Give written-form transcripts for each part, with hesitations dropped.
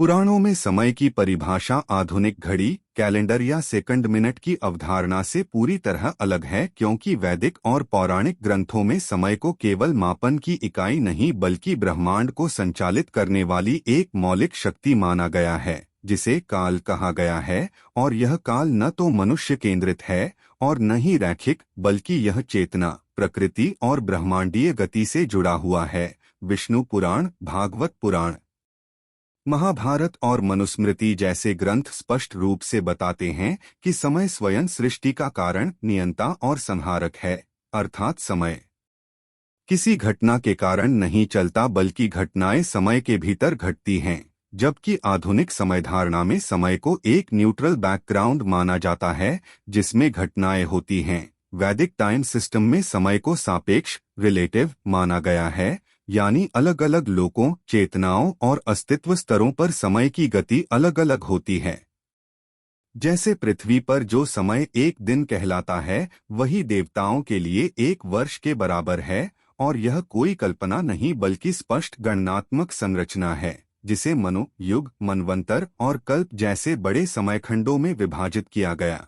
पुराणों में समय की परिभाषा आधुनिक घड़ी, कैलेंडर या सेकंड मिनट की अवधारणा से पूरी तरह अलग है, क्योंकि वैदिक और पौराणिक ग्रंथों में समय को केवल मापन की इकाई नहीं बल्कि ब्रह्मांड को संचालित करने वाली एक मौलिक शक्ति माना गया है, जिसे काल कहा गया है। और यह काल न तो मनुष्य केंद्रित है और न ही रैखिक, बल्कि यह चेतना, प्रकृति और ब्रह्मांडीय गति से जुड़ा हुआ है। विष्णु पुराण, भागवत पुराण, महाभारत और मनुस्मृति जैसे ग्रंथ स्पष्ट रूप से बताते हैं कि समय स्वयं सृष्टि का कारण, नियंता और संहारक है। अर्थात समय किसी घटना के कारण नहीं चलता बल्कि घटनाएं समय के भीतर घटती हैं। जबकि आधुनिक समय धारणा में समय को एक न्यूट्रल बैकग्राउंड माना जाता है जिसमें घटनाएं होती हैं। वैदिक टाइम सिस्टम में समय को सापेक्ष, रिलेटिव माना गया है, यानी अलग अलग लोगों, चेतनाओं और अस्तित्व स्तरों पर समय की गति अलग अलग होती है। जैसे पृथ्वी पर जो समय एक दिन कहलाता है, वही देवताओं के लिए एक वर्ष के बराबर है। और यह कोई कल्पना नहीं बल्कि स्पष्ट गणनात्मक संरचना है, जिसे मनु, युग, मनवंतर और कल्प जैसे बड़े समयखंडों में विभाजित किया गया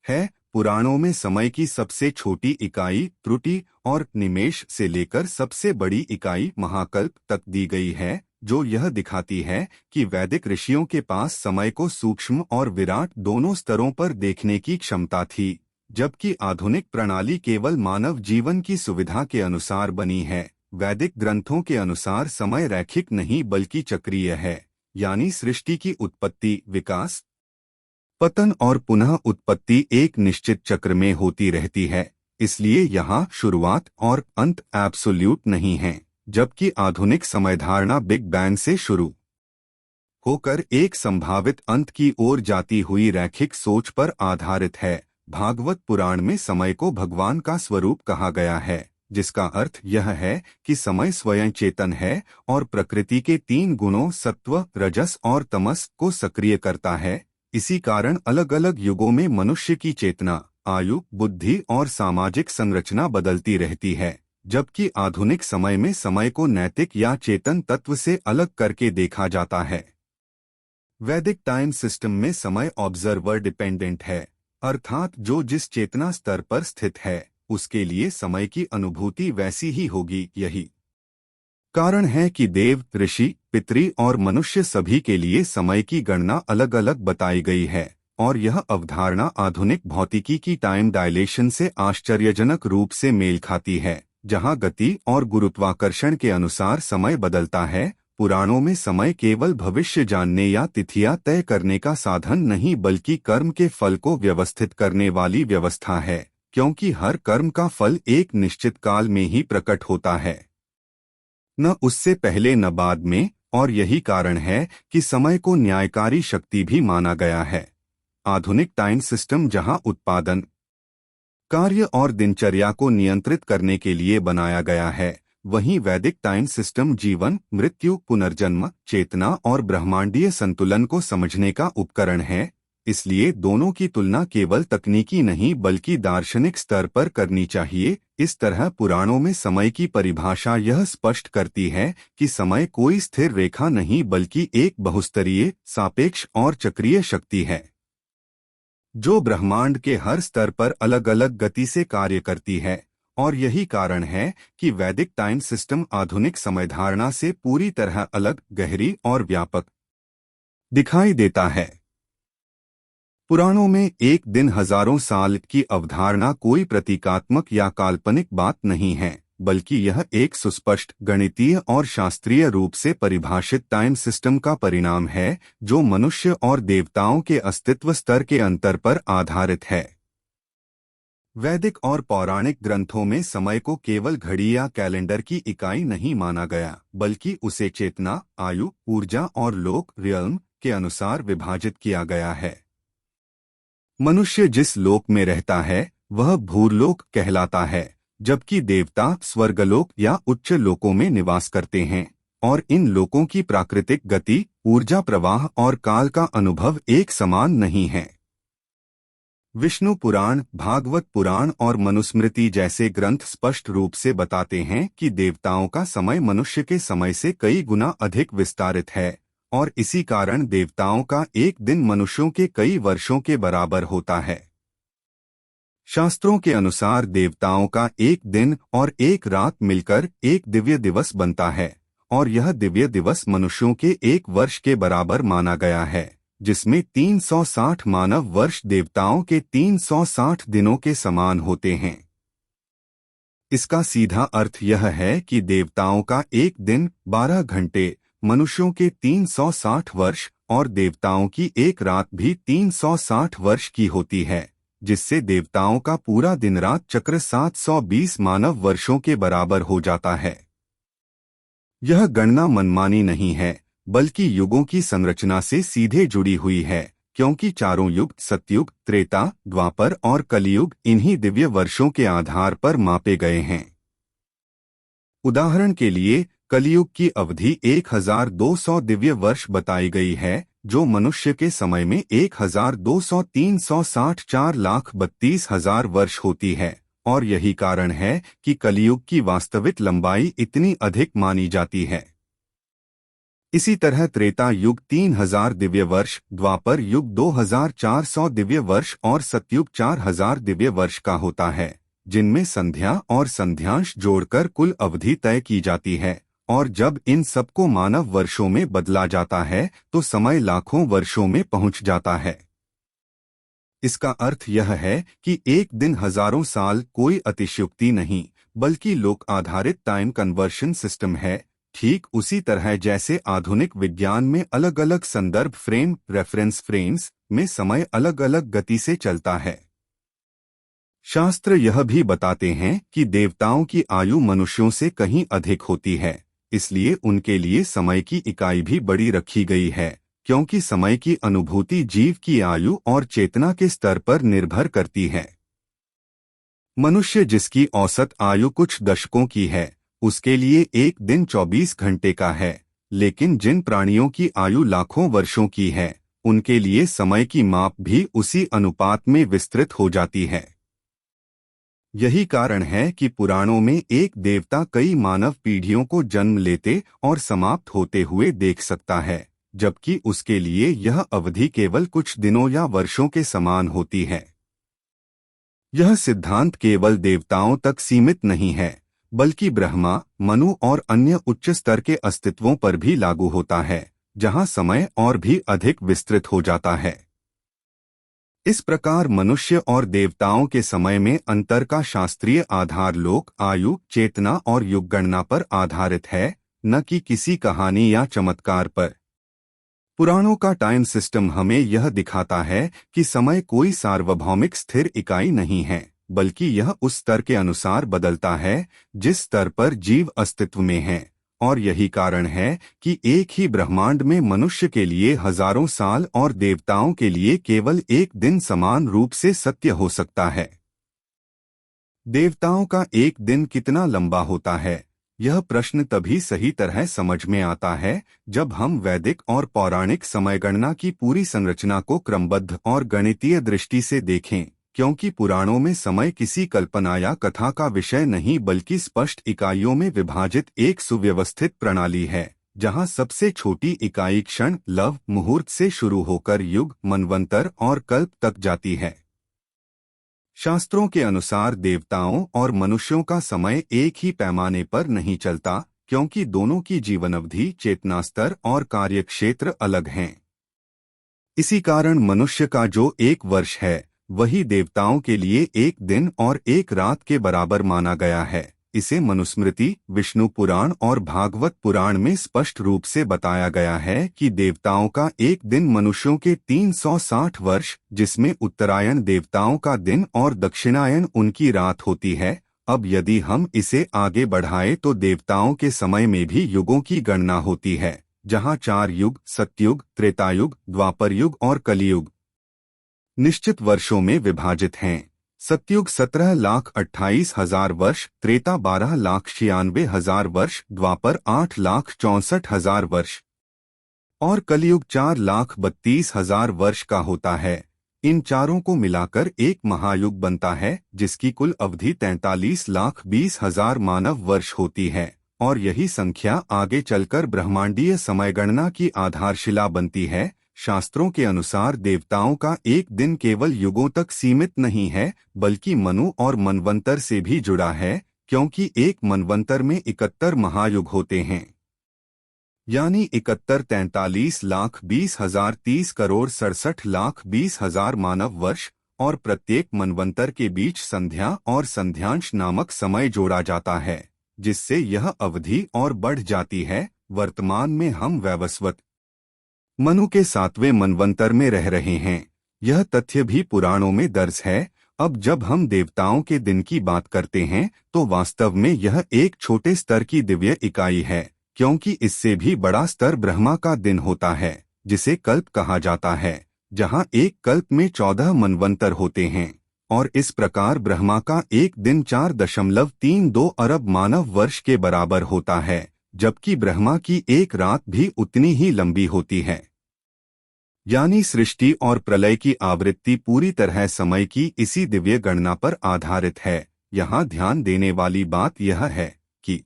है। पुराणों में समय की सबसे छोटी इकाई त्रुटि और निमेष से लेकर सबसे बड़ी इकाई महाकल्प तक दी गई है, जो यह दिखाती है कि वैदिक ऋषियों के पास समय को सूक्ष्म और विराट दोनों स्तरों पर देखने की क्षमता थी। जबकि आधुनिक प्रणाली केवल मानव जीवन की सुविधा के अनुसार बनी है। वैदिक ग्रंथों के अनुसार समय रैखिक नहीं बल्कि चक्रीय है, यानी सृष्टि की उत्पत्ति, विकास, पतन और पुनः उत्पत्ति एक निश्चित चक्र में होती रहती है। इसलिए यहाँ शुरुआत और अंत एब्सोल्यूट नहीं है। जबकि आधुनिक समय धारणा बिग बैंग से शुरू होकर एक संभावित अंत की ओर जाती हुई रैखिक सोच पर आधारित है। भागवत पुराण में समय को भगवान का स्वरूप कहा गया है, जिसका अर्थ यह है कि समय स्वयं चेतन है और प्रकृति के 3 गुणों सत्व, रजस और तमस को सक्रिय करता है। इसी कारण अलग अलग युगों में मनुष्य की चेतना, आयु, बुद्धि और सामाजिक संरचना बदलती रहती है। जबकि आधुनिक समय में समय को नैतिक या चेतन तत्व से अलग करके देखा जाता है। वैदिक टाइम सिस्टम में समय ऑब्जर्वर डिपेंडेंट है, अर्थात जो जिस चेतना स्तर पर स्थित है उसके लिए समय की अनुभूति वैसी ही होगी। यही कारण है कि देव, ऋषि, पितरी और मनुष्य सभी के लिए समय की गणना अलग अलग बताई गई है। और यह अवधारणा आधुनिक भौतिकी की टाइम डायलेशन से आश्चर्यजनक रूप से मेल खाती है, जहां गति और गुरुत्वाकर्षण के अनुसार समय बदलता है। पुराणों में समय केवल भविष्य जानने या तिथियां तय करने का साधन नहीं बल्कि कर्म के फल को व्यवस्थित करने वाली व्यवस्था है, क्योंकि हर कर्म का फल एक निश्चित काल में ही प्रकट होता है, न उससे पहले न बाद में। और यही कारण है कि समय को न्यायकारी शक्ति भी माना गया है। आधुनिक टाइम सिस्टम जहां उत्पादन, कार्य और दिनचर्या को नियंत्रित करने के लिए बनाया गया है, वहीं वैदिक टाइम सिस्टम जीवन, मृत्यु, पुनर्जन्म, चेतना और ब्रह्मांडीय संतुलन को समझने का उपकरण है। इसलिए दोनों की तुलना केवल तकनीकी नहीं बल्कि दार्शनिक स्तर पर करनी चाहिए। इस तरह पुराणों में समय की परिभाषा यह स्पष्ट करती है कि समय कोई स्थिर रेखा नहीं बल्कि एक बहुस्तरीय, सापेक्ष और चक्रीय शक्ति है, जो ब्रह्मांड के हर स्तर पर अलग अलग गति से कार्य करती है। और यही कारण है कि वैदिक टाइम सिस्टम आधुनिक समय धारणा से पूरी तरह अलग, गहरी और व्यापक दिखाई देता है। पुराणों में एक दिन हजारों साल की अवधारणा कोई प्रतीकात्मक या काल्पनिक बात नहीं है, बल्कि यह एक सुस्पष्ट, गणितीय और शास्त्रीय रूप से परिभाषित टाइम सिस्टम का परिणाम है, जो मनुष्य और देवताओं के अस्तित्व स्तर के अंतर पर आधारित है। वैदिक और पौराणिक ग्रंथों में समय को केवल घड़ी या कैलेंडर की इकाई नहीं माना गया, बल्कि उसे चेतना, आयु, ऊर्जा और लोक, रियल्म के अनुसार विभाजित किया गया है। मनुष्य जिस लोक में रहता है वह भूलोक कहलाता है, जबकि देवता स्वर्गलोक या उच्च लोकों में निवास करते हैं। और इन लोकों की प्राकृतिक गति, ऊर्जा प्रवाह और काल का अनुभव एक समान नहीं है। विष्णु पुराण, भागवत पुराण और मनुस्मृति जैसे ग्रंथ स्पष्ट रूप से बताते हैं कि देवताओं का समय मनुष्य के समय से कई गुना अधिक विस्तारित है। और इसी कारण देवताओं का एक दिन मनुष्यों के कई वर्षों के बराबर होता है। शास्त्रों के अनुसार देवताओं का एक दिन और एक रात मिलकर एक दिव्य दिवस बनता है, और यह दिव्य दिवस मनुष्यों के एक वर्ष के बराबर माना गया है, जिसमें 360 मानव वर्ष देवताओं के 360 दिनों के समान होते हैं। इसका सीधा अर्थ यह है कि देवताओं का एक दिन 12 घंटे, मनुष्यों के 360 वर्ष और देवताओं की एक रात भी 360 वर्ष की होती है, जिससे देवताओं का पूरा दिन रात चक्र 720 मानव वर्षों के बराबर हो जाता है। यह गणना मनमानी नहीं है, बल्कि युगों की संरचना से सीधे जुड़ी हुई है, क्योंकि चारों युग सतयुग, त्रेता, द्वापर और कलियुग इन्हीं दिव्य वर्षों के आधार पर मापे गए हैं। उदाहरण के लिए कलियुग की अवधि 1200 दिव्य वर्ष बताई गई है, जो मनुष्य के समय में 1200 4,32,000 वर्ष होती है, और यही कारण है कि कलियुग की वास्तविक लंबाई इतनी अधिक मानी जाती है। इसी तरह त्रेता युग 3000 दिव्य वर्ष, द्वापर युग 2400 दिव्य वर्ष और सतयुग 4000 दिव्य वर्ष का होता है, जिनमें संध्या और संध्यांश जोड़कर कुल अवधि तय की जाती है, और जब इन सबको मानव वर्षों में बदला जाता है तो समय लाखों वर्षों में पहुंच जाता है। इसका अर्थ यह है कि एक दिन हजारों साल कोई अतिशयोक्ति नहीं, बल्कि लोक आधारित टाइम कन्वर्शन सिस्टम है, ठीक उसी तरह जैसे आधुनिक विज्ञान में अलग अलग संदर्भ फ्रेम, रेफरेंस फ्रेम्स में समय अलग अलग गति से चलता है। शास्त्र यह भी बताते हैं कि देवताओं की आयु मनुष्यों से कहीं अधिक होती है, इसलिए उनके लिए समय की इकाई भी बड़ी रखी गई है, क्योंकि समय की अनुभूति जीव की आयु और चेतना के स्तर पर निर्भर करती है। मनुष्य जिसकी औसत आयु कुछ दशकों की है, उसके लिए एक दिन 24 घंटे का है, लेकिन जिन प्राणियों की आयु लाखों वर्षों की है, उनके लिए समय की माप भी उसी अनुपात में विस्तृत हो जाती है। यही कारण है कि पुराणों में एक देवता कई मानव पीढ़ियों को जन्म लेते और समाप्त होते हुए देख सकता है, जबकि उसके लिए यह अवधि केवल कुछ दिनों या वर्षों के समान होती है। यह सिद्धांत केवल देवताओं तक सीमित नहीं है, बल्कि ब्रह्मा, मनु और अन्य उच्च स्तर के अस्तित्वों पर भी लागू होता है, जहां समय और भी अधिक विस्तृत हो जाता है। इस प्रकार मनुष्य और देवताओं के समय में अंतर का शास्त्रीय आधार लोक आयु, चेतना और युग गणना पर आधारित है, न कि किसी कहानी या चमत्कार पर। पुराणों का टाइम सिस्टम हमें यह दिखाता है कि समय कोई सार्वभौमिक स्थिर इकाई नहीं है, बल्कि यह उस स्तर के अनुसार बदलता है जिस स्तर पर जीव अस्तित्व में है, और यही कारण है कि एक ही ब्रह्मांड में मनुष्य के लिए हजारों साल और देवताओं के लिए केवल एक दिन समान रूप से सत्य हो सकता है। देवताओं का एक दिन कितना लंबा होता है, यह प्रश्न तभी सही तरह समझ में आता है जब हम वैदिक और पौराणिक समय गणना की पूरी संरचना को क्रमबद्ध और गणितीय दृष्टि से देखें, क्योंकि पुराणों में समय किसी कल्पना या कथा का विषय नहीं बल्कि स्पष्ट इकाइयों में विभाजित एक सुव्यवस्थित प्रणाली है, जहां सबसे छोटी इकाई क्षण, लव, मुहूर्त से शुरू होकर युग, मनवंतर और कल्प तक जाती है। शास्त्रों के अनुसार देवताओं और मनुष्यों का समय एक ही पैमाने पर नहीं चलता, क्योंकि दोनों की जीवनअवधि, चेतना स्तर और कार्यक्षेत्र अलग हैं। इसी कारण मनुष्य का जो एक वर्ष है, वही देवताओं के लिए एक दिन और एक रात के बराबर माना गया है। इसे मनुस्मृति, विष्णु पुराण और भागवत पुराण में स्पष्ट रूप से बताया गया है कि देवताओं का एक दिन मनुष्यों के 360 वर्ष, जिसमें उत्तरायण देवताओं का दिन और दक्षिणायन उनकी रात होती है। अब यदि हम इसे आगे बढ़ाएं तो देवताओं के समय में भी युगों की गणना होती है, जहां 4 युग, सतयुग, त्रेतायुग, द्वापर युग और कलियुग निश्चित वर्षों में विभाजित हैं। सतयुग 17,28,000 वर्ष, त्रेता 12,96,000 वर्ष, द्वापर 8,64,000 वर्ष और कलियुग 4,32,000 वर्ष का होता है। इन चारों को मिलाकर एक महायुग बनता है, जिसकी कुल अवधि 43,20,000 मानव वर्ष होती है, और यही संख्या आगे चलकर ब्रह्मांडीय समयगणना की आधारशिला बनती है। शास्त्रों के अनुसार देवताओं का एक दिन केवल युगों तक सीमित नहीं है, बल्कि मनु और मनवंतर से भी जुड़ा है, क्योंकि एक मनवंतर में 71 महायुग होते हैं, यानी 71 43,20,000 30,67,20,000 मानव वर्ष, और प्रत्येक मनवंतर के बीच संध्या और संध्यांश नामक समय जोड़ा जाता है, जिससे यह अवधि और बढ़ जाती है। वर्तमान में हम वैवस्वत मनु के 7वें मनवंतर में रह रहे हैं। यह तथ्य भी पुराणों में दर्ज है। अब जब हम देवताओं के दिन की बात करते हैं तो वास्तव में यह एक छोटे स्तर की दिव्य इकाई है, क्योंकि इससे भी बड़ा स्तर ब्रह्मा का दिन होता है, जिसे कल्प कहा जाता है, जहां एक कल्प में 14 मनवंतर होते हैं। और इस प्रकार ब्रह्मा का एक दिन 4.32 अरब मानव वर्ष के बराबर होता है, जबकि ब्रह्मा की एक रात भी उतनी ही लंबी होती है। यानी सृष्टि और प्रलय की आवृत्ति पूरी तरह समय की इसी दिव्य गणना पर आधारित है। यहाँ ध्यान देने वाली बात यह है कि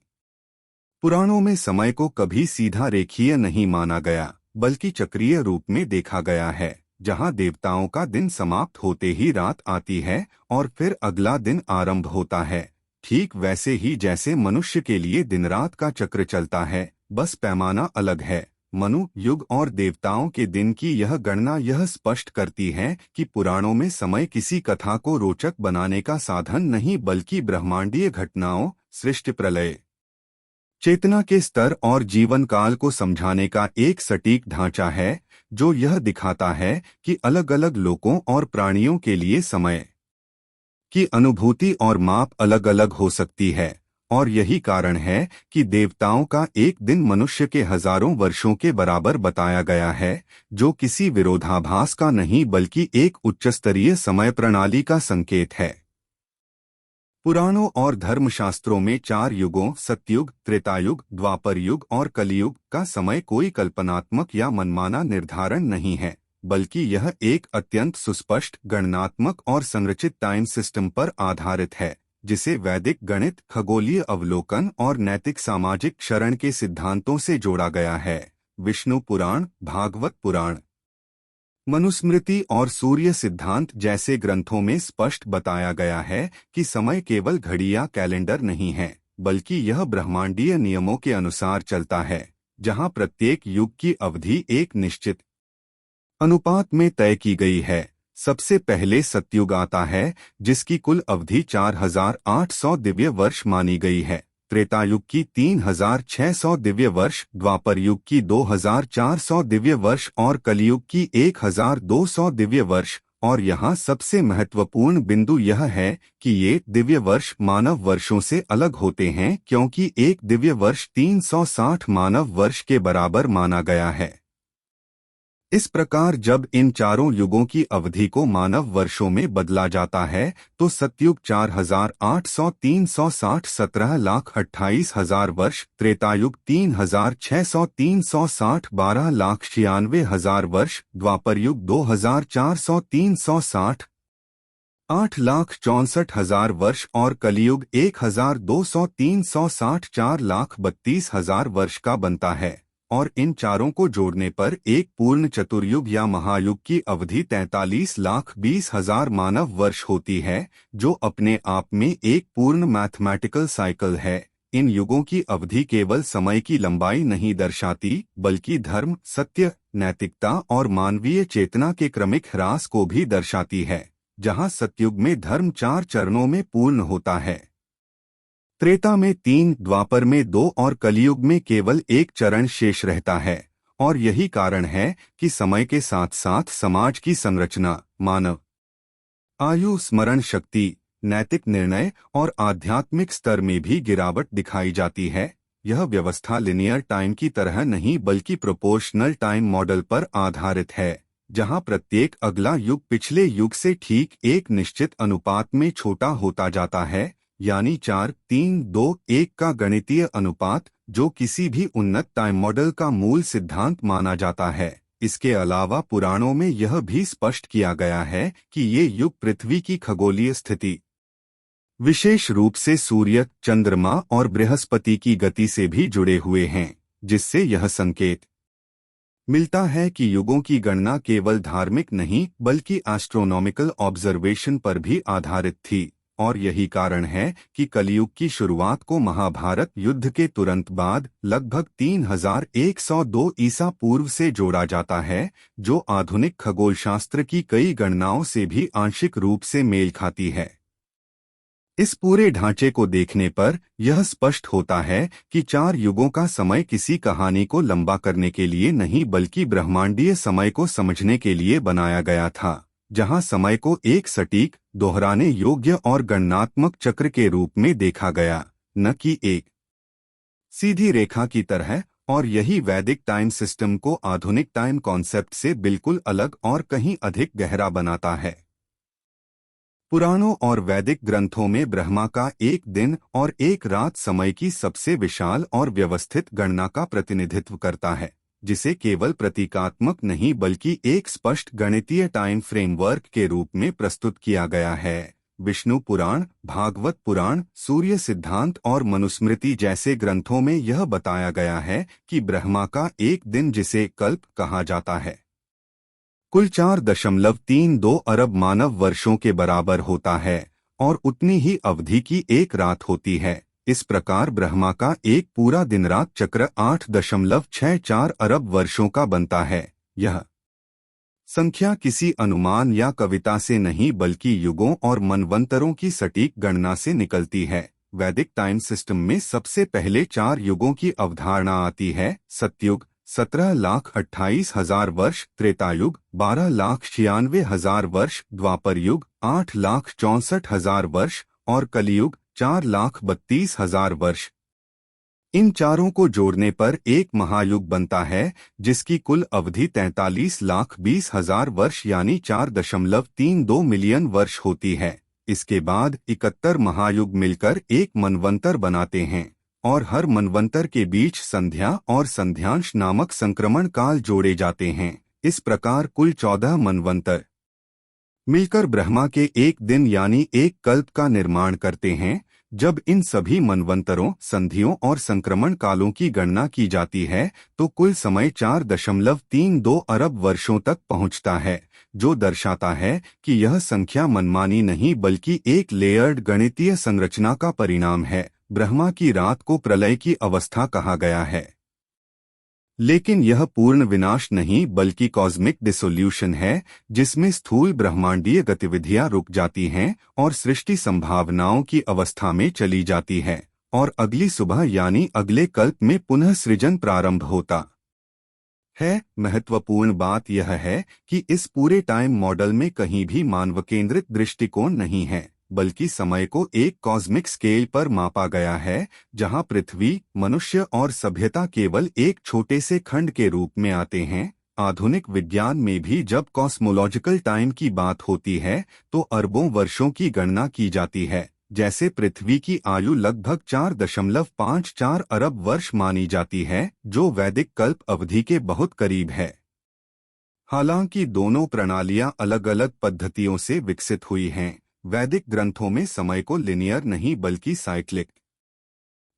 पुराणों में समय को कभी सीधा रेखीय नहीं माना गया, बल्कि चक्रीय रूप में देखा गया है, जहाँ देवताओं का दिन समाप्त होते ही रात आती है और फिर अगला दिन आरंभ होता है। ठीक वैसे ही जैसे मनुष्य के लिए दिन रात का चक्र चलता है, बस पैमाना अलग है। मनु युग और देवताओं के दिन की यह गणना यह स्पष्ट करती है कि पुराणों में समय किसी कथा को रोचक बनाने का साधन नहीं, बल्कि ब्रह्मांडीय घटनाओं, सृष्टि, प्रलय, चेतना के स्तर और जीवन काल को समझाने का एक सटीक ढांचा है, जो यह दिखाता है कि अलग अलग लोगों और प्राणियों के लिए समय की अनुभूति और माप अलग अलग हो सकती है। और यही कारण है कि देवताओं का एक दिन मनुष्य के हजारों वर्षों के बराबर बताया गया है, जो किसी विरोधाभास का नहीं बल्कि एक उच्चस्तरीय समय प्रणाली का संकेत है। पुराणों और धर्मशास्त्रों में 4 युगों सतयुग, त्रेतायुग, द्वापर युग और कलियुग का समय कोई कल्पनात्मक या मनमाना निर्धारण नहीं है, बल्कि यह एक अत्यंत सुस्पष्ट, गणनात्मक और संरचित टाइम सिस्टम पर आधारित है, जिसे वैदिक गणित, खगोलीय अवलोकन और नैतिक सामाजिक क्षरण के सिद्धांतों से जोड़ा गया है। विष्णु पुराण, भागवत पुराण, मनुस्मृति और सूर्य सिद्धांत जैसे ग्रंथों में स्पष्ट बताया गया है कि समय केवल घड़ी या कैलेंडर नहीं है, बल्कि यह ब्रह्मांडीय नियमों के अनुसार चलता है, जहां प्रत्येक युग की अवधि एक निश्चित अनुपात में तय की गई है। सबसे पहले सतयुग आता है, जिसकी कुल अवधि 4,800 दिव्य वर्ष मानी गई है। त्रेतायुग की 3,600 दिव्य वर्ष, द्वापर युग की 2,400 दिव्य वर्ष और कलियुग की 1,200 दिव्य वर्ष। और यहाँ सबसे महत्वपूर्ण बिंदु यह है कि ये दिव्य वर्ष मानव वर्षों से अलग होते हैं, क्योंकि एक दिव्य वर्ष 360 मानव वर्ष के बराबर माना गया है। इस प्रकार जब इन चारों युगों की अवधि को मानव वर्षों में बदला जाता है, तो सतयुग 4,800 360 17,28,000 वर्ष, त्रेतायुग 3,600 360 12,96,000 वर्ष, द्वापर युग 2,400 360 8,64,000 वर्ष और कलियुग 1,200 360 4,32,000 वर्ष का बनता है। और इन चारों को जोड़ने पर एक पूर्ण चतुर्युग या महायुग की अवधि 43,20,000 मानव वर्ष होती है, जो अपने आप में एक पूर्ण मैथमेटिकल साइकिल है। इन युगों की अवधि केवल समय की लंबाई नहीं दर्शाती, बल्कि धर्म, सत्य, नैतिकता और मानवीय चेतना के क्रमिक ह्रास को भी दर्शाती है, जहां सतयुग में धर्म 4 चरणों में पूर्ण होता है, त्रेता में 3, द्वापर में 2 और कलियुग में केवल 1 चरण शेष रहता है। और यही कारण है कि समय के साथ साथ समाज की संरचना, मानव आयु, स्मरण शक्ति, नैतिक निर्णय और आध्यात्मिक स्तर में भी गिरावट दिखाई जाती है। यह व्यवस्था लिनियर टाइम की तरह नहीं बल्कि प्रोपोर्शनल टाइम मॉडल पर आधारित है, जहां प्रत्येक अगला युग पिछले युग से ठीक एक निश्चित अनुपात में छोटा होता जाता है, यानी 4, 3, 2, 1 का गणितीय अनुपात, जो किसी भी उन्नत टाइम मॉडल का मूल सिद्धांत माना जाता है। इसके अलावा पुराणों में यह भी स्पष्ट किया गया है कि ये युग पृथ्वी की खगोलीय स्थिति, विशेष रूप से सूर्य, चंद्रमा और बृहस्पति की गति से भी जुड़े हुए हैं, जिससे यह संकेत मिलता है कि युगों की गणना केवल धार्मिक नहीं बल्कि एस्ट्रोनॉमिकल ऑब्जर्वेशन पर भी आधारित थी। और यही कारण है कि कलयुग की शुरुआत को महाभारत युद्ध के तुरंत बाद लगभग 3102 ईसा पूर्व से जोड़ा जाता है, जो आधुनिक खगोलशास्त्र की कई गणनाओं से भी आंशिक रूप से मेल खाती है। इस पूरे ढांचे को देखने पर यह स्पष्ट होता है कि 4 युगों का समय किसी कहानी को लंबा करने के लिए नहीं बल्कि ब्रह्मांडीय समय को समझने के लिए बनाया गया था, जहां समय को एक सटीक, दोहराने योग्य और गणनात्मक चक्र के रूप में देखा गया, न कि एक सीधी रेखा की तरह। और यही वैदिक टाइम सिस्टम को आधुनिक टाइम कॉन्सेप्ट से बिल्कुल अलग और कहीं अधिक गहरा बनाता है। पुराणों और वैदिक ग्रंथों में ब्रह्मा का एक दिन और एक रात समय की सबसे विशाल और व्यवस्थित गणना का प्रतिनिधित्व करता है, जिसे केवल प्रतीकात्मक नहीं बल्कि एक स्पष्ट गणितीय टाइम फ्रेमवर्क के रूप में प्रस्तुत किया गया है। विष्णु पुराण, भागवत पुराण, सूर्य सिद्धांत और मनुस्मृति जैसे ग्रंथों में यह बताया गया है कि ब्रह्मा का एक दिन, जिसे कल्प कहा जाता है, कुल 4.32 अरब मानव वर्षों के बराबर होता है और उतनी ही अवधि की एक रात होती है। इस प्रकार ब्रह्मा का एक पूरा दिन रात चक्र 8.64 अरब वर्षों का बनता है। यह संख्या किसी अनुमान या कविता से नहीं बल्कि युगों और मनवंतरों की सटीक गणना से निकलती है। वैदिक टाइम सिस्टम में सबसे पहले 4 युगों की अवधारणा आती है। सतयुग 17,28,000 वर्ष, त्रेतायुग 12,96,000 वर्ष, द्वापर युग 8,64,000 वर्ष और कलियुग 4,32,000 वर्ष। इन चारों को जोड़ने पर एक महायुग बनता है, जिसकी कुल अवधि 43,20,000 वर्ष यानी 4.32 मिलियन वर्ष होती है। इसके बाद 71 महायुग मिलकर एक मनवंतर बनाते हैं और हर मनवंतर के बीच संध्या और संध्यांश नामक संक्रमण काल जोड़े जाते हैं। इस प्रकार कुल 14 मनवंतर मिलकर ब्रह्मा के एक दिन यानी एक कल्प का निर्माण करते हैं। जब इन सभी मनवंतरों, संधियों और संक्रमण कालों की गणना की जाती है तो कुल समय 4.32 अरब वर्षों तक पहुंचता है, जो दर्शाता है कि यह संख्या मनमानी नहीं बल्कि एक लेयर्ड गणितीय संरचना का परिणाम है। ब्रह्मा की रात को प्रलय की अवस्था कहा गया है, लेकिन यह पूर्ण विनाश नहीं बल्कि कॉस्मिक डिसोल्यूशन है, जिसमें स्थूल ब्रह्मांडीय गतिविधियां रुक जाती हैं और सृष्टि संभावनाओं की अवस्था में चली जाती है और अगली सुबह यानी अगले कल्प में पुनः सृजन प्रारंभ होता है। महत्वपूर्ण बात यह है कि इस पूरे टाइम मॉडल में कहीं भी मानव केंद्रित दृष्टिकोण नहीं है, बल्कि समय को एक कॉस्मिक स्केल पर मापा गया है, जहां पृथ्वी, मनुष्य और सभ्यता केवल एक छोटे से खंड के रूप में आते हैं। आधुनिक विज्ञान में भी जब कॉस्मोलॉजिकल टाइम की बात होती है तो अरबों वर्षों की गणना की जाती है। जैसे पृथ्वी की आयु लगभग 4.54 अरब वर्ष मानी जाती है, जो वैदिक कल्प अवधि के बहुत करीब है। हालांकि दोनों प्रणालियां अलग अलग पद्धतियों से विकसित हुई हैं। वैदिक ग्रंथों में समय को लिनियर नहीं बल्कि साइक्लिक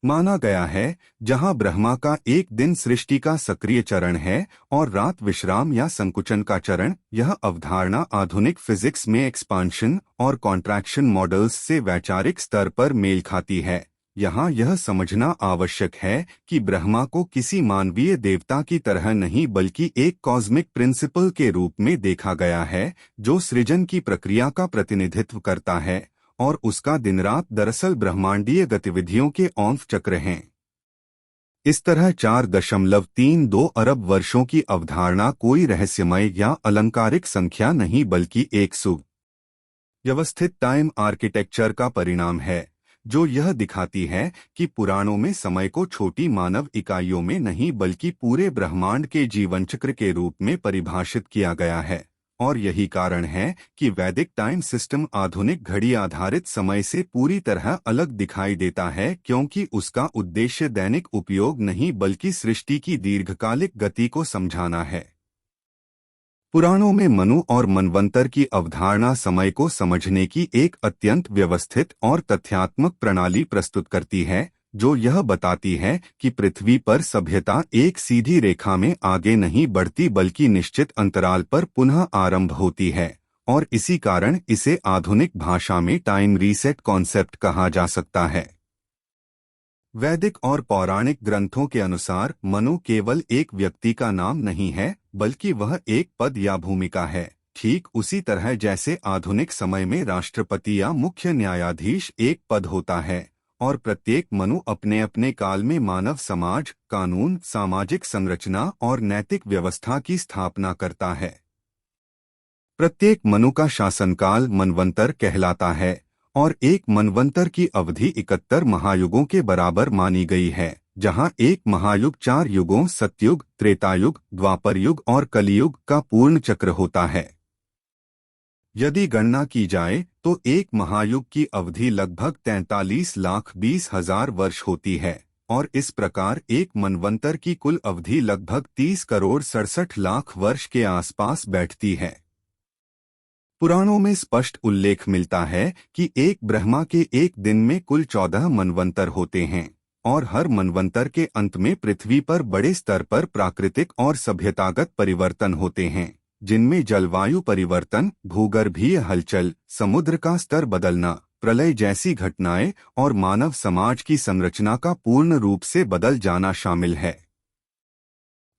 माना गया है, जहां ब्रह्मा का एक दिन सृष्टि का सक्रिय चरण है और रात विश्राम या संकुचन का चरण। यह अवधारणा आधुनिक फिजिक्स में एक्सपांशन और कॉन्ट्रैक्शन मॉडल्स से वैचारिक स्तर पर मेल खाती है। यहाँ यह समझना आवश्यक है कि ब्रह्मा को किसी मानवीय देवता की तरह नहीं बल्कि एक कॉस्मिक प्रिंसिपल के रूप में देखा गया है, जो सृजन की प्रक्रिया का प्रतिनिधित्व करता है और उसका दिन रात दरअसल ब्रह्मांडीय गतिविधियों के औंफ चक्र हैं। इस तरह 4.32 अरब वर्षों की अवधारणा कोई रहस्यमय या अलंकारिक संख्या नहीं बल्कि एक सुव्यवस्थित टाइम आर्किटेक्चर का परिणाम है, जो यह दिखाती है कि पुराणों में समय को छोटी मानव इकाइयों में नहीं बल्कि पूरे ब्रह्मांड के जीवन चक्र के रूप में परिभाषित किया गया है। और यही कारण है कि वैदिक टाइम सिस्टम आधुनिक घड़ी आधारित समय से पूरी तरह अलग दिखाई देता है, क्योंकि उसका उद्देश्य दैनिक उपयोग नहीं बल्कि सृष्टि की दीर्घकालिक गति को समझाना है। पुराणों में मनु और मनवंतर की अवधारणा समय को समझने की एक अत्यंत व्यवस्थित और तथ्यात्मक प्रणाली प्रस्तुत करती है, जो यह बताती है कि पृथ्वी पर सभ्यता एक सीधी रेखा में आगे नहीं बढ़ती बल्कि निश्चित अंतराल पर पुनः आरंभ होती है, और इसी कारण इसे आधुनिक भाषा में टाइम रीसेट कॉन्सेप्ट कहा जा सकता है। वैदिक और पौराणिक ग्रंथों के अनुसार मनु केवल एक व्यक्ति का नाम नहीं है, बल्कि वह एक पद या भूमिका है, ठीक उसी तरह जैसे आधुनिक समय में राष्ट्रपति या मुख्य न्यायाधीश एक पद होता है, और प्रत्येक मनु अपने अपने काल में मानव समाज, कानून, सामाजिक संरचना और नैतिक व्यवस्था की स्थापना करता है। प्रत्येक मनु का शासनकाल मनवंतर कहलाता है, और एक मनवंतर की अवधि 71 महायुगों के बराबर मानी गई है, जहां एक महायुग 4 युगों सतयुग, त्रेतायुग, द्वापर युग और कलियुग का पूर्ण चक्र होता है। यदि गणना की जाए तो एक महायुग की अवधि लगभग 43,20,000 वर्ष होती है, और इस प्रकार एक मनवंतर की कुल अवधि लगभग 30,67,00,000 वर्ष के आसपास बैठती है। पुराणों में स्पष्ट उल्लेख मिलता है कि एक ब्रह्मा के एक दिन में कुल 14 मनवंतर होते हैं, और हर मनवंतर के अंत में पृथ्वी पर बड़े स्तर पर प्राकृतिक और सभ्यतागत परिवर्तन होते हैं, जिनमें जलवायु परिवर्तन, भूगर्भीय हलचल, समुद्र का स्तर बदलना, प्रलय जैसी घटनाएं और मानव समाज की संरचना का पूर्ण रूप से बदल जाना शामिल है।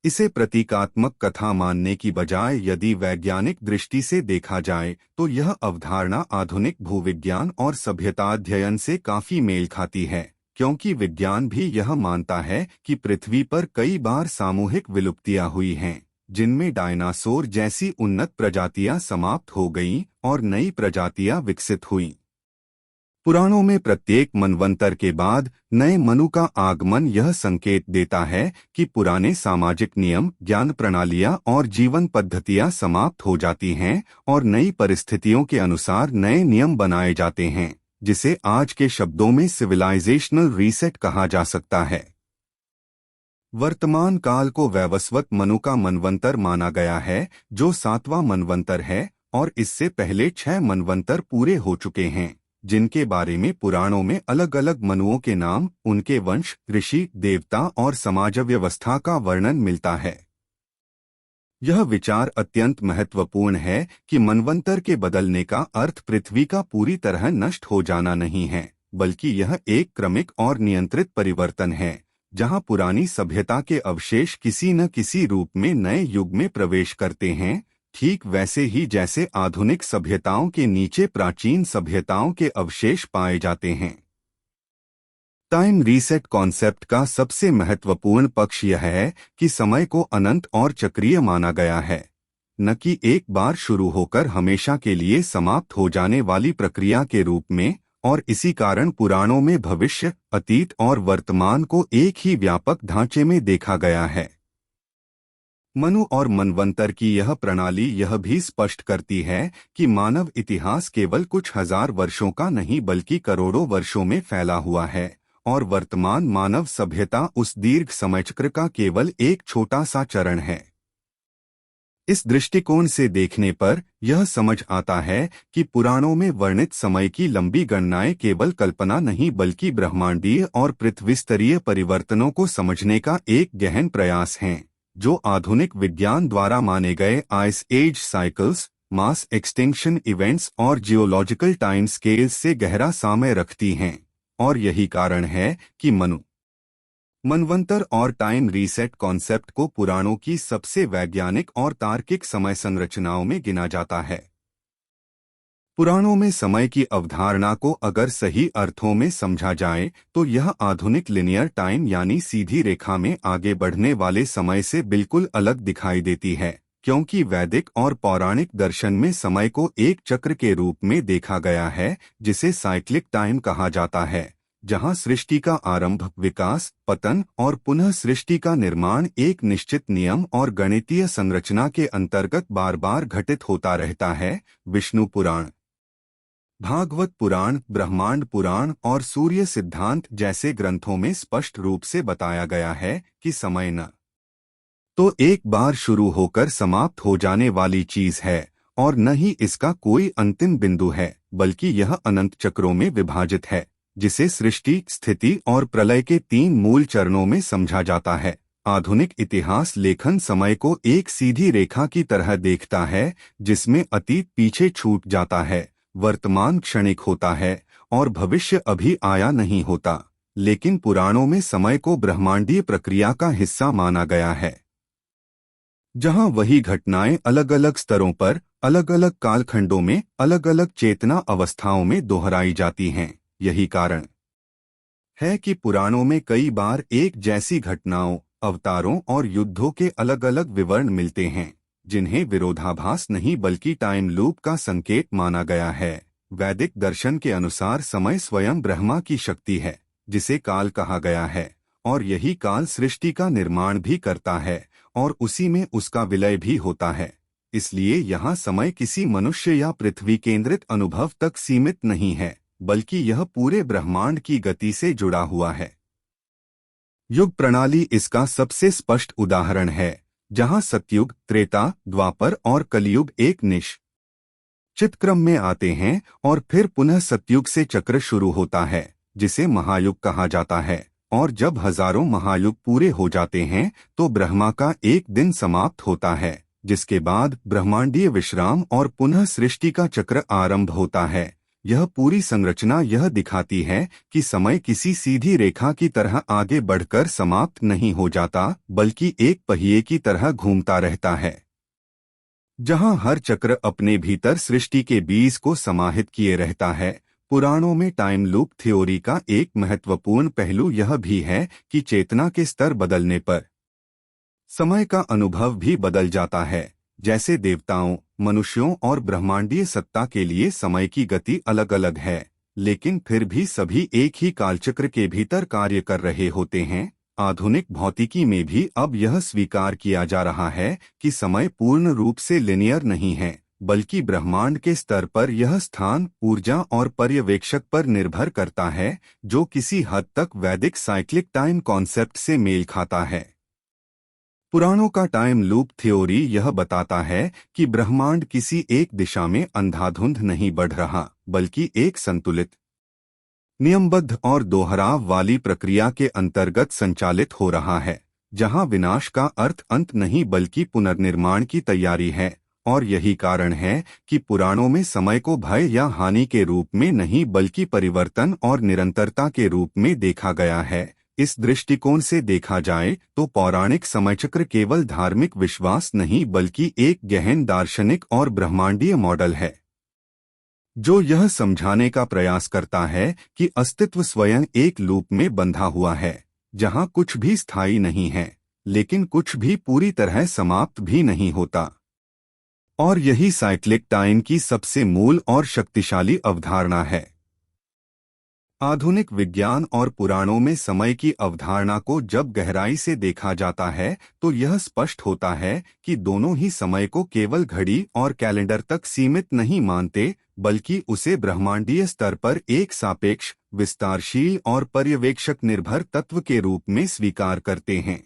इसे प्रतीकात्मक कथा मानने की बजाय यदि वैज्ञानिक दृष्टि से देखा जाए तो यह अवधारणा आधुनिक भूविज्ञान और सभ्यता अध्ययन से काफी मेल खाती है, क्योंकि विज्ञान भी यह मानता है कि पृथ्वी पर कई बार सामूहिक विलुप्तियां हुई हैं, जिनमें डायनासोर जैसी उन्नत प्रजातियां समाप्त हो गईं और नई प्रजातियां विकसित हुईं। पुराणों में प्रत्येक मनवंतर के बाद नए मनु का आगमन यह संकेत देता है कि पुराने सामाजिक नियम, ज्ञान प्रणालियां और जीवन पद्धतियां समाप्त हो जाती हैं और नई परिस्थितियों के अनुसार नए नियम बनाए जाते हैं, जिसे आज के शब्दों में सिविलाइजेशनल रीसेट कहा जा सकता है। वर्तमान काल को वैवस्वत मनु का मनवंतर माना गया है, जो 7वां मनवंतर है, और इससे पहले 6 मनवंतर पूरे हो चुके हैं, जिनके बारे में पुराणों में अलग अलग मनुओं के नाम, उनके वंश, ऋषि, देवता और समाज व्यवस्था का वर्णन मिलता है। यह विचार अत्यंत महत्वपूर्ण है कि मनवंतर के बदलने का अर्थ पृथ्वी का पूरी तरह नष्ट हो जाना नहीं है, बल्कि यह एक क्रमिक और नियंत्रित परिवर्तन है, जहां पुरानी सभ्यता के अवशेष किसी न किसी रूप में नए युग में प्रवेश करते हैं, ठीक वैसे ही जैसे आधुनिक सभ्यताओं के नीचे प्राचीन सभ्यताओं के अवशेष पाए जाते हैं। टाइम रीसेट कॉन्सेप्ट का सबसे महत्वपूर्ण पक्ष यह है कि समय को अनंत और चक्रीय माना गया है, न कि एक बार शुरू होकर हमेशा के लिए समाप्त हो जाने वाली प्रक्रिया के रूप में, और इसी कारण पुराणों में भविष्य, अतीत और वर्तमान को एक ही व्यापक ढांचे में देखा गया है। मनु और मनवंतर की यह प्रणाली यह भी स्पष्ट करती है कि मानव इतिहास केवल कुछ हजार वर्षों का नहीं बल्कि करोड़ों वर्षों में फैला हुआ है, और वर्तमान मानव सभ्यता उस दीर्घ समयचक्र का केवल एक छोटा सा चरण है। इस दृष्टिकोण से देखने पर यह समझ आता है कि पुराणों में वर्णित समय की लंबी गणनाएं केवल कल्पना नहीं बल्कि ब्रह्मांडीय और पृथ्वीस्तरीय परिवर्तनों को समझने का एक गहन प्रयास हैं, जो आधुनिक विज्ञान द्वारा माने गए ice age cycles, mass extinction events और जियोलॉजिकल टाइम स्केल्स से गहरा साम्य रखती हैं, और यही कारण है कि मनवंतर और टाइम रीसेट कॉन्सेप्ट को पुराणों की सबसे वैज्ञानिक और तार्किक समय संरचनाओं में गिना जाता है। पुराणों में समय की अवधारणा को अगर सही अर्थों में समझा जाए तो यह आधुनिक लिनियर टाइम यानी सीधी रेखा में आगे बढ़ने वाले समय से बिल्कुल अलग दिखाई देती है, क्योंकि वैदिक और पौराणिक दर्शन में समय को एक चक्र के रूप में देखा गया है, जिसे साइक्लिक टाइम कहा जाता है, जहां सृष्टि का आरंभ, विकास, पतन और पुनः सृष्टि का निर्माण एक निश्चित नियम और गणितीय संरचना के अंतर्गत बार बार घटित होता रहता है। विष्णु पुराण, भागवत पुराण, ब्रह्मांड पुराण और सूर्य सिद्धांत जैसे ग्रंथों में स्पष्ट रूप से बताया गया है कि समय न तो एक बार शुरू होकर समाप्त हो जाने वाली चीज है और न ही इसका कोई अंतिम बिंदु है, बल्कि यह अनंत चक्रों में विभाजित है, जिसे सृष्टि, स्थिति और प्रलय के 3 मूल चरणों में समझा जाता है। आधुनिक इतिहास लेखन समय को एक सीधी रेखा की तरह देखता है, जिसमें अतीत पीछे छूट जाता है, वर्तमान क्षणिक होता है और भविष्य अभी आया नहीं होता। लेकिन पुराणों में समय को ब्रह्मांडीय प्रक्रिया का हिस्सा माना गया है, जहां वही घटनाएं अलग अलग स्तरों पर, अलग अलग कालखंडों में, अलग अलग चेतना अवस्थाओं में दोहराई जाती हैं। यही कारण है कि पुराणों में कई बार एक जैसी घटनाओं, अवतारों और युद्धों के अलग अलग विवरण मिलते हैं, जिन्हें विरोधाभास नहीं बल्कि टाइम लूप का संकेत माना गया है। वैदिक दर्शन के अनुसार समय स्वयं ब्रह्मा की शक्ति है, जिसे काल कहा गया है, और यही काल सृष्टि का निर्माण भी करता है और उसी में उसका विलय भी होता है। इसलिए यहाँ समय किसी मनुष्य या पृथ्वी केंद्रित अनुभव तक सीमित नहीं है, बल्कि यह पूरे ब्रह्मांड की गति से जुड़ा हुआ है। युग प्रणाली इसका सबसे स्पष्ट उदाहरण है, जहां सतयुग, त्रेता, द्वापर और कलयुग एक निश्चित क्रम में आते हैं और फिर पुनः सतयुग से चक्र शुरू होता है, जिसे महायुग कहा जाता है। और जब हजारों महायुग पूरे हो जाते हैं तो ब्रह्मा का एक दिन समाप्त होता है, जिसके बाद ब्रह्मांडीय विश्राम और पुनः सृष्टि का चक्र आरंभ होता है। यह पूरी संरचना यह दिखाती है कि समय किसी सीधी रेखा की तरह आगे बढ़कर समाप्त नहीं हो जाता, बल्कि एक पहिए की तरह घूमता रहता है, जहां हर चक्र अपने भीतर सृष्टि के बीज को समाहित किए रहता है। पुराणों में टाइम लूप थ्योरी का एक महत्वपूर्ण पहलू यह भी है कि चेतना के स्तर बदलने पर समय का अनुभव भी बदल जाता है। जैसे देवताओं, मनुष्यों और ब्रह्मांडीय सत्ता के लिए समय की गति अलग अलग है, लेकिन फिर भी सभी एक ही कालचक्र के भीतर कार्य कर रहे होते हैं। आधुनिक भौतिकी में भी अब यह स्वीकार किया जा रहा है कि समय पूर्ण रूप से लिनियर नहीं है, बल्कि ब्रह्मांड के स्तर पर यह स्थान, ऊर्जा और पर्यवेक्षक पर निर्भर करता है, जो किसी हद तक वैदिक साइक्लिक टाइम कॉन्सेप्ट से मेल खाता है। पुराणों का टाइम लूप थ्योरी यह बताता है कि ब्रह्मांड किसी एक दिशा में अंधाधुंध नहीं बढ़ रहा, बल्कि एक संतुलित, नियमबद्ध और दोहराव वाली प्रक्रिया के अंतर्गत संचालित हो रहा है, जहां विनाश का अर्थ अंत नहीं बल्कि पुनर्निर्माण की तैयारी है। और यही कारण है कि पुराणों में समय को भय या हानि के रूप में नहीं बल्कि परिवर्तन और निरंतरता के रूप में देखा गया है। इस दृष्टिकोण से देखा जाए तो पौराणिक समयचक्र केवल धार्मिक विश्वास नहीं बल्कि एक गहन दार्शनिक और ब्रह्मांडीय मॉडल है, जो यह समझाने का प्रयास करता है कि अस्तित्व स्वयं एक लूप में बंधा हुआ है, जहां कुछ भी स्थायी नहीं है, लेकिन कुछ भी पूरी तरह समाप्त भी नहीं होता। और यही साइक्लिक टाइम की सबसे मूल और शक्तिशाली अवधारणा है। आधुनिक विज्ञान और पुराणों में समय की अवधारणा को जब गहराई से देखा जाता है तो यह स्पष्ट होता है कि दोनों ही समय को केवल घड़ी और कैलेंडर तक सीमित नहीं मानते, बल्कि उसे ब्रह्मांडीय स्तर पर एक सापेक्ष, विस्तारशील और पर्यवेक्षक निर्भर तत्व के रूप में स्वीकार करते हैं।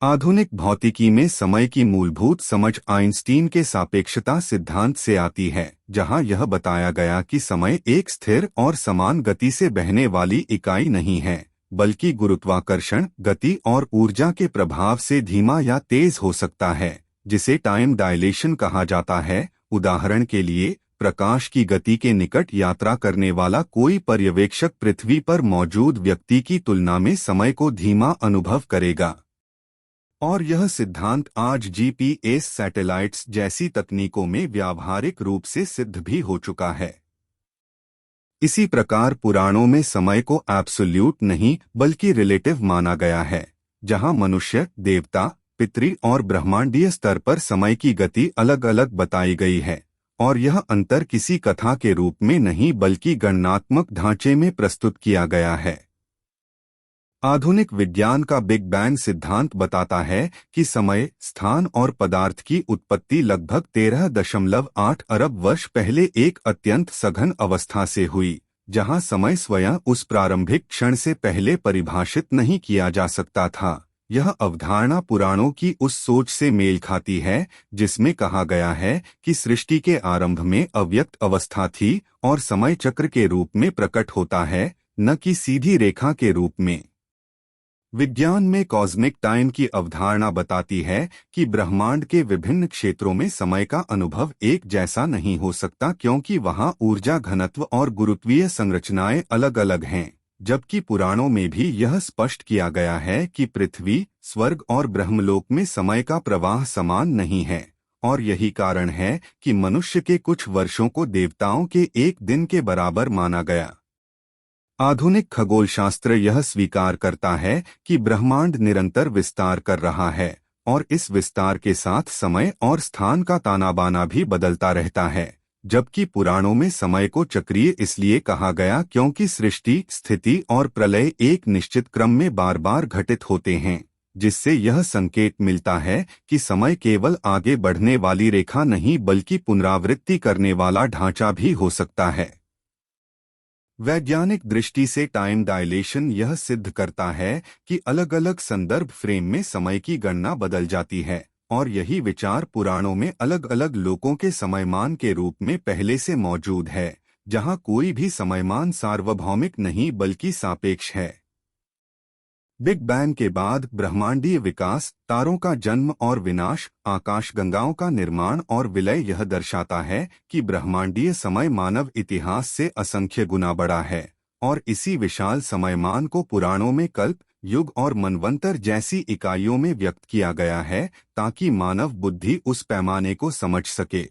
आधुनिक भौतिकी में समय की मूलभूत समझ आइंस्टीन के सापेक्षता सिद्धांत से आती है, जहां यह बताया गया कि समय एक स्थिर और समान गति से बहने वाली इकाई नहीं है, बल्कि गुरुत्वाकर्षण, गति और ऊर्जा के प्रभाव से धीमा या तेज हो सकता है, जिसे टाइम डायलेशन कहा जाता है। उदाहरण के लिए, प्रकाश की गति के निकट यात्रा करने वाला कोई पर्यवेक्षक पृथ्वी पर मौजूद व्यक्ति की तुलना में समय को धीमा अनुभव करेगा। और यह सिद्धांत आज जीपीएस सैटेलाइट्स जैसी तकनीकों में व्यावहारिक रूप से सिद्ध भी हो चुका है। इसी प्रकार पुराणों में समय को एब्सोल्यूट नहीं बल्कि रिलेटिव माना गया है, जहां मनुष्य, देवता, पितृ और ब्रह्मांडीय स्तर पर समय की गति अलग अलग बताई गई है, और यह अंतर किसी कथा के रूप में नहीं बल्कि गणनात्मक ढांचे में प्रस्तुत किया गया है। आधुनिक विज्ञान का बिग बैंग सिद्धांत बताता है कि समय, स्थान और पदार्थ की उत्पत्ति लगभग 13.8 अरब वर्ष पहले एक अत्यंत सघन अवस्था से हुई, जहां समय स्वयं उस प्रारंभिक क्षण से पहले परिभाषित नहीं किया जा सकता था। यह अवधारणा पुराणों की उस सोच से मेल खाती है जिसमें कहा गया है कि सृष्टि के आरंभ में अव्यक्त अवस्था थी और समय चक्र के रूप में प्रकट होता है, न कि सीधी रेखा के रूप में। विज्ञान में कॉस्मिक टाइम की अवधारणा बताती है कि ब्रह्मांड के विभिन्न क्षेत्रों में समय का अनुभव एक जैसा नहीं हो सकता, क्योंकि वहां ऊर्जा घनत्व और गुरुत्वीय संरचनाएं अलग-अलग हैं। जबकि पुराणों में भी यह स्पष्ट किया गया है कि पृथ्वी, स्वर्ग और ब्रह्मलोक में समय का प्रवाह समान नहीं है, और यही कारण है कि मनुष्य के कुछ वर्षों को देवताओं के एक दिन के बराबर माना गया। आधुनिक खगोलशास्त्र यह स्वीकार करता है कि ब्रह्मांड निरंतर विस्तार कर रहा है, और इस विस्तार के साथ समय और स्थान का ताना-बाना भी बदलता रहता है। जबकि पुराणों में समय को चक्रीय इसलिए कहा गया क्योंकि सृष्टि, स्थिति और प्रलय एक निश्चित क्रम में बार बार घटित होते हैं, जिससे यह संकेत मिलता है कि समय केवल आगे बढ़ने वाली रेखा नहीं बल्कि पुनरावृत्ति करने वाला ढांचा भी हो सकता है। वैज्ञानिक दृष्टि से टाइम डायलेशन यह सिद्ध करता है कि अलग-अलग संदर्भ फ्रेम में समय की गणना बदल जाती है, और यही विचार पुराणों में अलग-अलग लोकों के समयमान के रूप में पहले से मौजूद है, जहां कोई भी समयमान सार्वभौमिक नहीं बल्कि सापेक्ष है। बिग बैंग के बाद ब्रह्मांडीय विकास, तारों का जन्म और विनाश, आकाशगंगाओं का निर्माण और विलय यह दर्शाता है कि ब्रह्मांडीय समय मानव इतिहास से असंख्य गुना बड़ा है, और इसी विशाल समयमान को पुराणों में कल्प, युग और मनवंतर जैसी इकाइयों में व्यक्त किया गया है ताकि मानव बुद्धि उस पैमाने को समझ सके।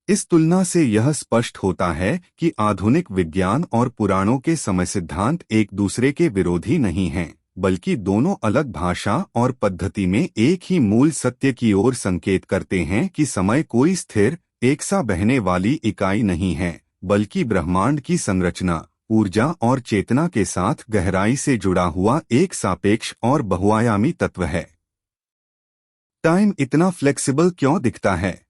इस तुलना से यह स्पष्ट होता है कि आधुनिक विज्ञान और पुराणों के समय सिद्धांत एक दूसरे के विरोधी नहीं हैं, बल्कि दोनों अलग भाषा और पद्धति में एक ही मूल सत्य की ओर संकेत करते हैं कि समय कोई स्थिर, एकसा बहने वाली इकाई नहीं है, बल्कि ब्रह्मांड की संरचना, ऊर्जा और चेतना के साथ गहराई से जुड़ा हुआ एक सापेक्ष और बहुआयामी तत्व है। टाइम इतना फ्लेक्सिबल क्यों दिखता है?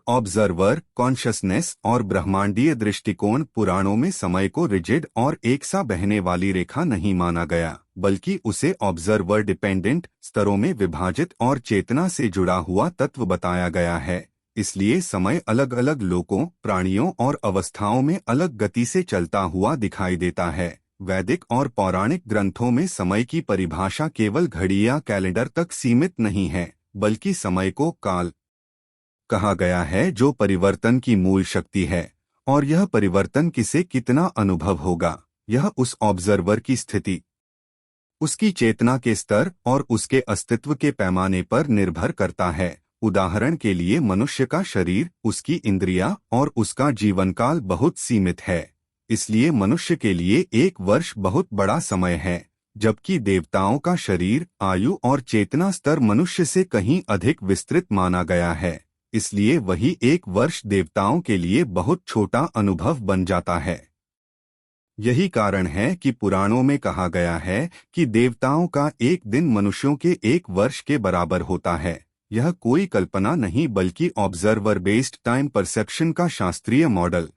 ऑब्जर्वर, कॉन्शसनेस और ब्रह्मांडीय दृष्टिकोण पुराणों में समय को रिजिड और एकसा बहने वाली रेखा नहीं माना गया, बल्कि उसे ऑब्जर्वर डिपेंडेंट स्तरों में विभाजित और चेतना से जुड़ा हुआ तत्व बताया गया है। इसलिए समय अलग अलग लोकों, प्राणियों और अवस्थाओं में अलग गति से चलता हुआ दिखाई देता है। वैदिक और पौराणिक ग्रंथों में समय की परिभाषा केवल घड़ी या कैलेंडर तक सीमित नहीं है, बल्कि समय को काल कहा गया है, जो परिवर्तन की मूल शक्ति है, और यह परिवर्तन किसे कितना अनुभव होगा, यह उस ऑब्जर्वर की स्थिति, उसकी चेतना के स्तर और उसके अस्तित्व के पैमाने पर निर्भर करता है। उदाहरण के लिए मनुष्य का शरीर, उसकी इंद्रियां और उसका जीवनकाल बहुत सीमित है, इसलिए मनुष्य के लिए एक वर्ष बहुत बड़ा समय है, जबकि देवताओं का शरीर, आयु और चेतना स्तर मनुष्य से कहीं अधिक विस्तृत माना गया है, इसलिए वही एक वर्ष देवताओं के लिए बहुत छोटा अनुभव बन जाता है। यही कारण है कि पुराणों में कहा गया है कि देवताओं का एक दिन मनुष्यों के एक वर्ष के बराबर होता है। यह कोई कल्पना नहीं बल्कि ऑब्जर्वर बेस्ड टाइम परसेप्शन का शास्त्रीय मॉडल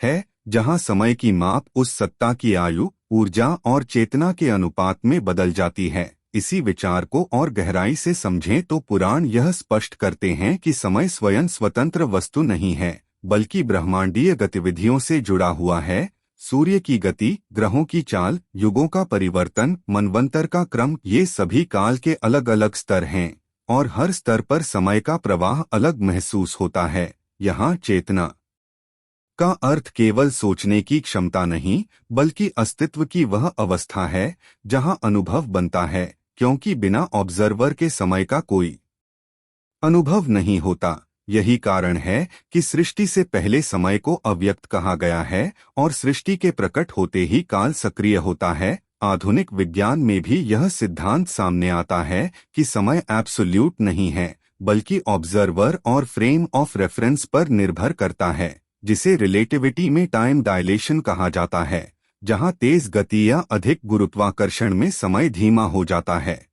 है, जहां समय की माप उस सत्ता की आयु, ऊर्जा और चेतना के अनुपात में बदल जाती है। इसी विचार को और गहराई से समझें तो पुराण यह स्पष्ट करते हैं कि समय स्वयं स्वतंत्र वस्तु नहीं है, बल्कि ब्रह्मांडीय गतिविधियों से जुड़ा हुआ है। सूर्य की गति, ग्रहों की चाल, युगों का परिवर्तन, मनवंतर का क्रम, ये सभी काल के अलग अलग स्तर हैं, और हर स्तर पर समय का प्रवाह अलग महसूस होता है। यहाँ चेतना का अर्थ केवल सोचने की क्षमता नहीं, बल्कि अस्तित्व की वह अवस्था है जहाँ अनुभव बनता है, क्योंकि बिना ऑब्जर्वर के समय का कोई अनुभव नहीं होता। यही कारण है कि सृष्टि से पहले समय को अव्यक्त कहा गया है, और सृष्टि के प्रकट होते ही काल सक्रिय होता है। आधुनिक विज्ञान में भी यह सिद्धांत सामने आता है कि समय एब्सोल्यूट नहीं है, बल्कि ऑब्जर्वर और फ्रेम ऑफ रेफरेंस पर निर्भर करता है, जिसे रिलेटिविटी में टाइम डायलेशन कहा जाता है, जहां तेज गति या अधिक गुरुत्वाकर्षण में समय धीमा हो जाता है।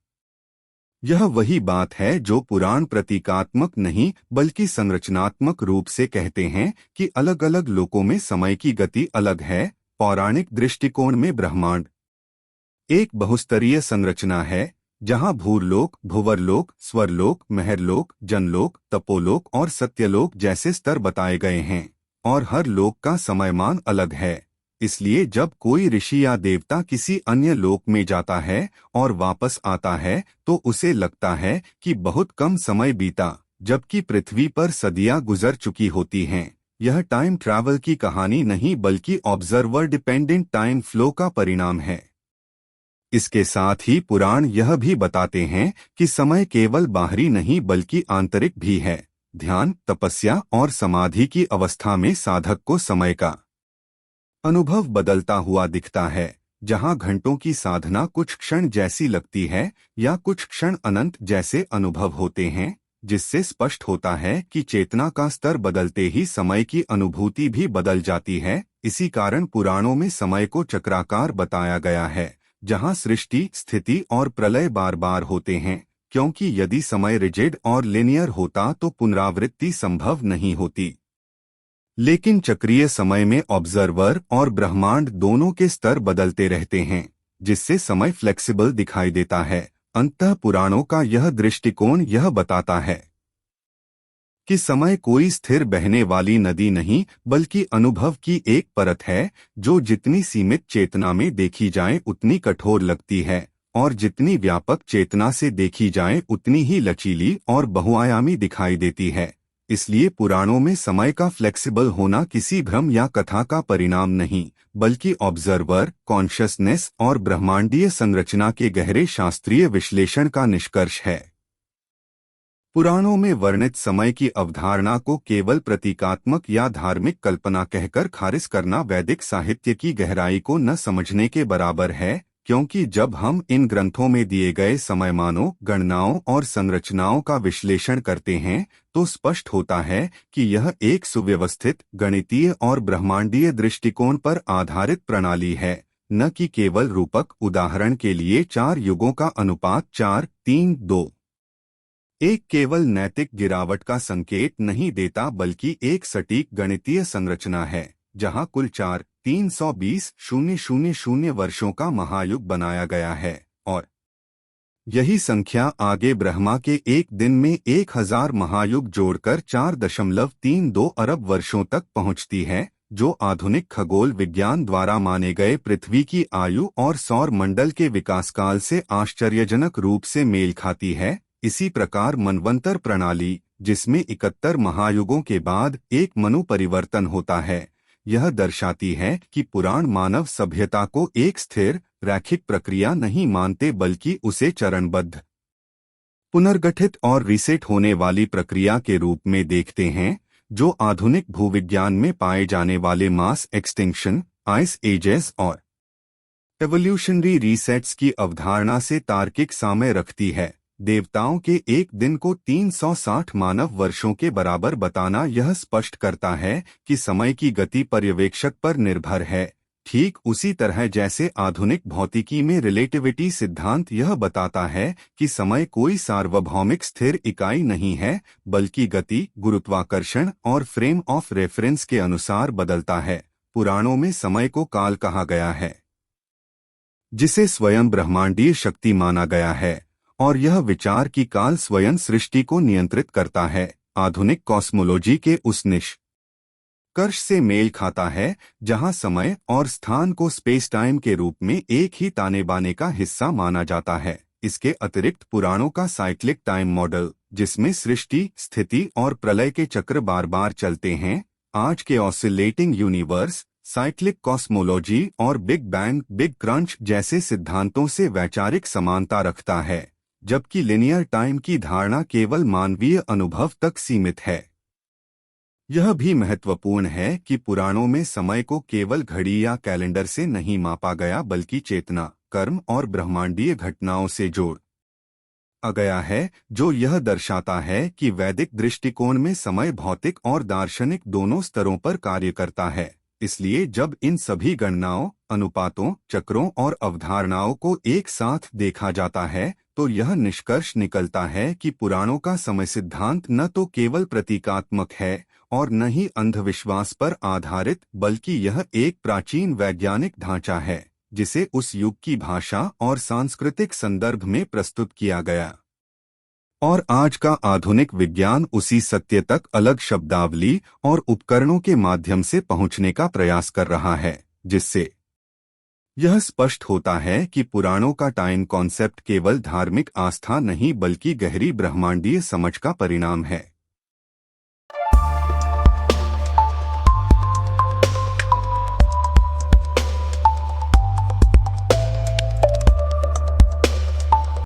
यह वही बात है जो पुराण प्रतीकात्मक नहीं बल्कि संरचनात्मक रूप से कहते हैं कि अलग अलग लोकों में समय की गति अलग है। पौराणिक दृष्टिकोण में ब्रह्मांड एक बहुस्तरीय संरचना है जहां भूरलोक, भुवरलोक, स्वरलोक, महरलोक, जनलोक, तपोलोक और सत्यलोक जैसे स्तर बताए गए हैं और हर लोक का समयमान अलग है। इसलिए जब कोई ऋषि या देवता किसी अन्य लोक में जाता है और वापस आता है तो उसे लगता है कि बहुत कम समय बीता, जबकि पृथ्वी पर सदियां गुजर चुकी होती हैं। यह टाइम ट्रैवल की कहानी नहीं बल्कि ऑब्जर्वर डिपेंडेंट टाइम फ्लो का परिणाम है। इसके साथ ही पुराण यह भी बताते हैं कि समय केवल बाहरी नहीं बल्कि आंतरिक भी है। ध्यान, तपस्या और समाधि की अवस्था में साधक को समय का अनुभव बदलता हुआ दिखता है। जहां घंटों की साधना कुछ क्षण जैसी लगती है या कुछ क्षण अनंत जैसे अनुभव होते हैं, जिससे स्पष्ट होता है कि चेतना का स्तर बदलते ही समय की अनुभूति भी बदल जाती है। इसी कारण पुराणों में समय को चक्राकार बताया गया है, जहां सृष्टि, स्थिति और प्रलय बार बार होते हैं, क्योंकि यदि समय रिजिड और लिनियर होता तो पुनरावृत्ति संभव नहीं होती। लेकिन चक्रीय समय में ऑब्जर्वर और ब्रह्मांड दोनों के स्तर बदलते रहते हैं, जिससे समय फ्लेक्सिबल दिखाई देता है। अंततः पुराणों का यह दृष्टिकोण यह बताता है कि समय कोई स्थिर बहने वाली नदी नहीं बल्कि अनुभव की एक परत है, जो जितनी सीमित चेतना में देखी जाए उतनी कठोर लगती है और जितनी व्यापक चेतना से देखी जाए उतनी ही लचीली और बहुआयामी दिखाई देती है। इसलिए पुराणों में समय का फ्लेक्सिबल होना किसी भ्रम या कथा का परिणाम नहीं बल्कि ऑब्जर्वर, कॉन्शियसनेस और ब्रह्मांडीय संरचना के गहरे शास्त्रीय विश्लेषण का निष्कर्ष है। पुराणों में वर्णित समय की अवधारणा को केवल प्रतीकात्मक या धार्मिक कल्पना कहकर खारिज करना वैदिक साहित्य की गहराई को न समझने के बराबर है, क्योंकि जब हम इन ग्रंथों में दिए गए समयमानों, गणनाओं और संरचनाओं का विश्लेषण करते हैं तो स्पष्ट होता है कि यह एक सुव्यवस्थित, गणितीय और ब्रह्मांडीय दृष्टिकोण पर आधारित प्रणाली है, न कि केवल रूपक। उदाहरण के लिए 4 युगों का अनुपात 4-3-2 एक केवल नैतिक गिरावट का संकेत नहीं देता बल्कि एक सटीक गणितीय संरचना है, जहां कुल 4,320,000 वर्षों का महायुग बनाया गया है और यही संख्या आगे ब्रह्मा के एक दिन में 1000 महायुग जोड़कर 4.32 अरब वर्षों तक पहुंचती है, जो आधुनिक खगोल विज्ञान द्वारा माने गए पृथ्वी की आयु और सौर मंडल के विकासकाल से आश्चर्यजनक रूप से मेल खाती है। इसी प्रकार मनवंतर प्रणाली, जिसमें 71 महायुगों के बाद एक मनु परिवर्तन होता है, यह दर्शाती है कि पुराण मानव सभ्यता को एक स्थिर, रैखिक प्रक्रिया नहीं मानते बल्कि उसे चरणबद्ध, पुनर्गठित और रीसेट होने वाली प्रक्रिया के रूप में देखते हैं, जो आधुनिक भूविज्ञान में पाए जाने वाले मास एक्सटिंक्शन, आइस एजेस और एवोल्यूशनरी रीसेट्स की अवधारणा से तार्किक साम्य रखती है। देवताओं के एक दिन को 360 मानव वर्षों के बराबर बताना यह स्पष्ट करता है कि समय की गति पर्यवेक्षक पर निर्भर है, ठीक उसी तरह जैसे आधुनिक भौतिकी में रिलेटिविटी सिद्धांत यह बताता है कि समय कोई सार्वभौमिक स्थिर इकाई नहीं है बल्कि गति, गुरुत्वाकर्षण और फ्रेम ऑफ रेफरेंस के अनुसार बदलता है। पुराणों में समय को काल कहा गया है, जिसे स्वयं ब्रह्मांडीय शक्ति माना गया है, और यह विचार कि काल स्वयं सृष्टि को नियंत्रित करता है आधुनिक कॉस्मोलॉजी के उस निष्कर्ष से मेल खाता है जहां समय और स्थान को स्पेस टाइम के रूप में एक ही ताने बाने का हिस्सा माना जाता है। इसके अतिरिक्त पुराणों का साइक्लिक टाइम मॉडल, जिसमें सृष्टि, स्थिति और प्रलय के चक्र बार बार चलते हैं, आज के ऑसिलेटिंग यूनिवर्स, साइक्लिक कॉस्मोलॉजी और बिग बैंग, बिग क्रंच जैसे सिद्धांतों से वैचारिक समानता रखता है, जबकि लिनियर टाइम की धारणा केवल मानवीय अनुभव तक सीमित है। यह भी महत्वपूर्ण है कि पुराणों में समय को केवल घड़ी या कैलेंडर से नहीं मापा गया बल्कि चेतना, कर्म और ब्रह्मांडीय घटनाओं से जोड़ा गया है, जो यह दर्शाता है कि वैदिक दृष्टिकोण में समय भौतिक और दार्शनिक दोनों स्तरों पर कार्य करता है। इसलिए जब इन सभी गणनाओं, अनुपातों, चक्रों और अवधारणाओं को एक साथ देखा जाता है तो यह निष्कर्ष निकलता है कि पुराणों का समय सिद्धांत न तो केवल प्रतीकात्मक है और न ही अंधविश्वास पर आधारित, बल्कि यह एक प्राचीन वैज्ञानिक ढांचा है जिसे उस युग की भाषा और सांस्कृतिक संदर्भ में प्रस्तुत किया गया। और आज का आधुनिक विज्ञान उसी सत्य तक अलग शब्दावली और उपकरणों के माध्यम से पहुंचने का प्रयास कर रहा है, जिससे यह स्पष्ट होता है कि पुराणों का टाइम कॉन्सेप्ट केवल धार्मिक आस्था नहीं बल्कि गहरी ब्रह्मांडीय समझ का परिणाम है।